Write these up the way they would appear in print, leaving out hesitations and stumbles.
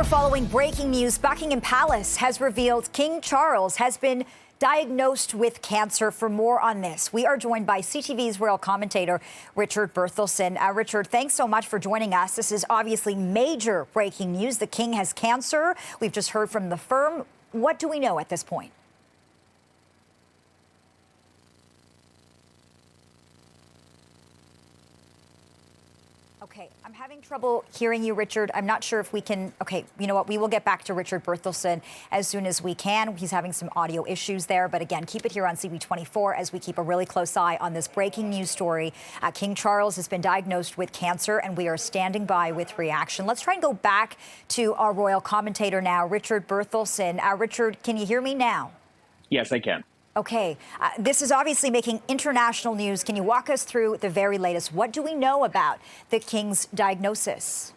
We're following breaking news. Buckingham Palace has revealed King Charles has been diagnosed with cancer. For more on this, we are joined by CTV's royal commentator, Richard Berthelsson. Richard, thanks so much for joining us. This is obviously major breaking news. The King has cancer. We've just heard from the firm. What do we know at this point? Okay, I'm having trouble hearing you, Richard. I'm not sure if we can. Okay, you know what? We will get back to Richard Berthelsson as soon as we can. He's having some audio issues there. But again, keep it here on CB24 as we keep a really close eye on this breaking news story. King Charles has been diagnosed with cancer, and we are standing by with reaction. Let's try and go back to our royal commentator now, Richard Berthelsson. Richard, can you hear me now? Yes, I can. Okay, this is obviously making international news. Can you walk us through the very latest? What do we know about the King's diagnosis?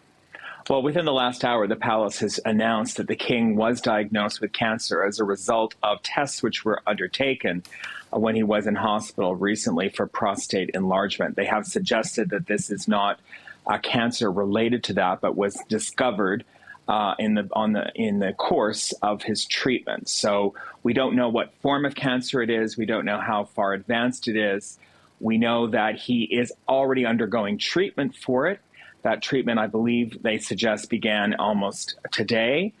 Well, within the last hour, the palace has announced that the King was diagnosed with cancer as a result of tests which were undertaken when he was in hospital recently for prostate enlargement. They have suggested that this is not a cancer related to that, but was discovered in the course of his treatment. So we don't know what form of cancer it is. We don't know how far advanced it is. We know that he is already undergoing treatment for it. That treatment, I believe they suggest, began almost today.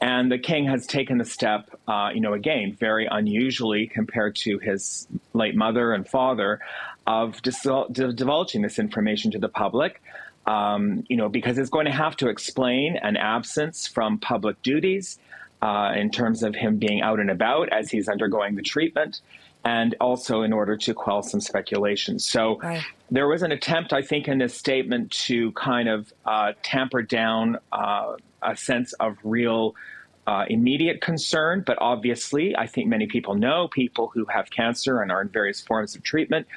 And the King has taken the step, again, very unusually compared to his late mother and father, of divulging this information to the public. Because it's going to have to explain an absence from public duties in terms of him being out and about as he's undergoing the treatment, and also in order to quell some speculation. So there was an attempt, I think, in this statement to kind of tamper down a sense of real immediate concern. But obviously, I think many people know people who have cancer and are in various forms of treatment.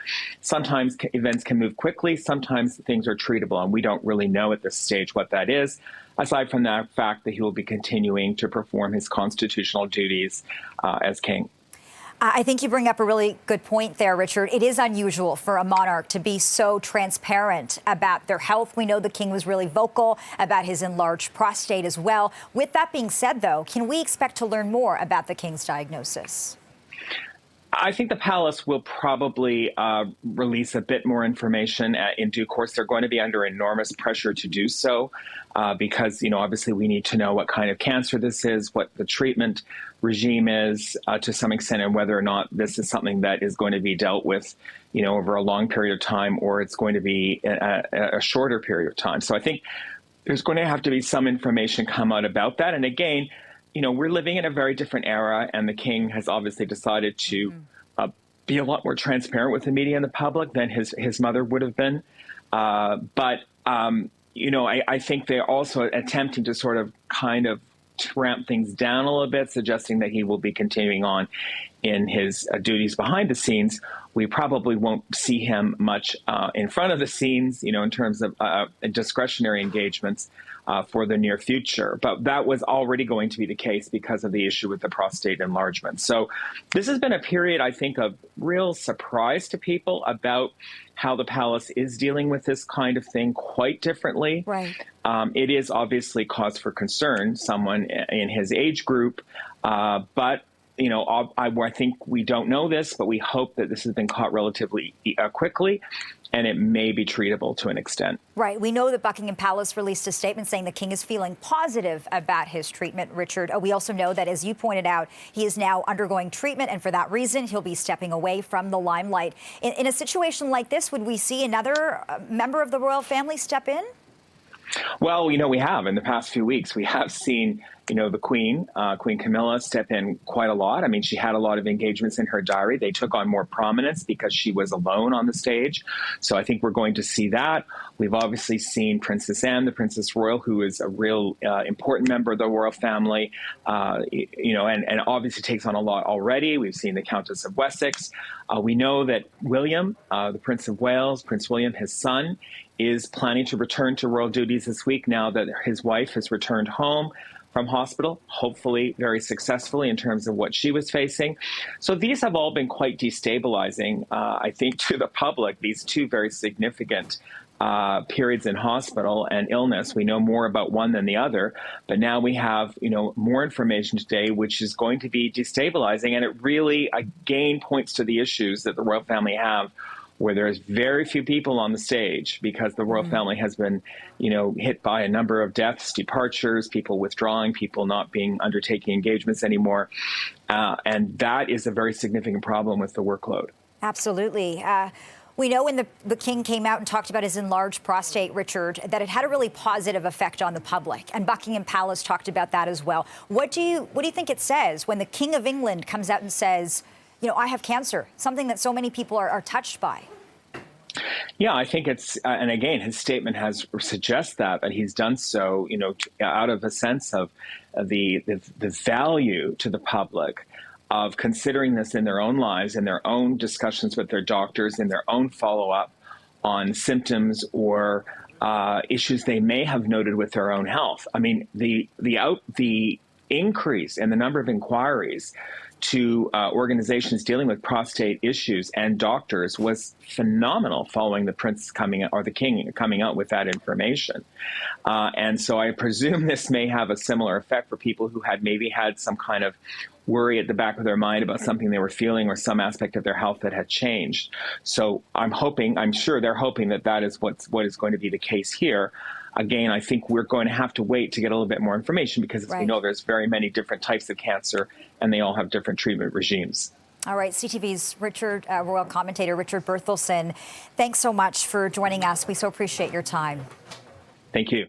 Sometimes events can move quickly. Sometimes things are treatable, and we don't really know at this stage what that is, aside from the fact that he will be continuing to perform his constitutional duties as king. I think you bring up a really good point there, Richard. It is unusual for a monarch to be so transparent about their health. We know the King was really vocal about his enlarged prostate as well. With that being said, though, can we expect to learn more about the King's diagnosis? I think the palace will probably release a bit more information in due course. They're going to be under enormous pressure to do so because, obviously we need to know what kind of cancer this is, what the treatment regime is to some extent, and whether or not this is something that is going to be dealt with, over a long period of time, or it's going to be a shorter period of time. So I think there's going to have to be some information come out about that. And again, we're living in a very different era, and the King has obviously decided to be a lot more transparent with the media and the public than his mother would have been. But I think they're also attempting to sort of kind of ramp things down a little bit, suggesting that he will be continuing on in his duties behind the scenes. We probably won't see him much in front of the scenes, in terms of discretionary engagements for the near future. But that was already going to be the case because of the issue with the prostate enlargement. So this has been a period, I think, of real surprise to people about how the palace is dealing with this kind of thing quite differently. Right. It is obviously cause for concern, someone in his age group, but I think we don't know this, but we hope that this has been caught relatively quickly, and it may be treatable to an extent. Right. We know that Buckingham Palace released a statement saying the King is feeling positive about his treatment, Richard. We also know that, as you pointed out, he is now undergoing treatment, and for that reason, he'll be stepping away from the limelight. In a situation like this, would we see another member of the royal family step in? Well, we have in the past few weeks, we have seen, the Queen Camilla step in quite a lot. I mean, she had a lot of engagements in her diary. They took on more prominence because she was alone on the stage. So I think we're going to see that. We've obviously seen Princess Anne, the Princess Royal, who is a real important member of the royal family, and obviously takes on a lot already. We've seen the Countess of Wessex. We know that William, the Prince of Wales, Prince William, his son, is planning to return to royal duties this week now that his wife has returned home from hospital, hopefully very successfully in terms of what she was facing. So these have all been quite destabilizing, I think, to the public, these two very significant periods in hospital and illness. We know more about one than the other, but now we have, more information today, which is going to be destabilizing. And it really, again, points to the issues that the royal family have, where there's very few people on the stage because the royal family has been, hit by a number of deaths, departures, people withdrawing, people not being undertaking engagements anymore. And that is a very significant problem with the workload. Absolutely. We know when the king came out and talked about his enlarged prostate, Richard, that it had a really positive effect on the public. And Buckingham Palace talked about that as well. What do you think it says when the King of England comes out and says, I have cancer, something that so many people are touched by? Yeah, I think it's, and again, his statement suggests that he's done so, out of a sense of the value to the public of considering this in their own lives, in their own discussions with their doctors, in their own follow-up on symptoms or issues they may have noted with their own health. I mean, the increase in the number of inquiries to organizations dealing with prostate issues and doctors was phenomenal following the prince coming out, or the king coming out with that information. And so I presume this may have a similar effect for people who had maybe had some kind of worry at the back of their mind about something they were feeling or some aspect of their health that had changed. So I'm sure they're hoping that is what is going to be the case here. Again, I think we're going to have to wait to get a little bit more information because, as we know, there's very many different types of cancer and they all have different treatment regimes. All right, CTV's royal commentator Richard Berthelsson, thanks so much for joining us. We so appreciate your time. Thank you.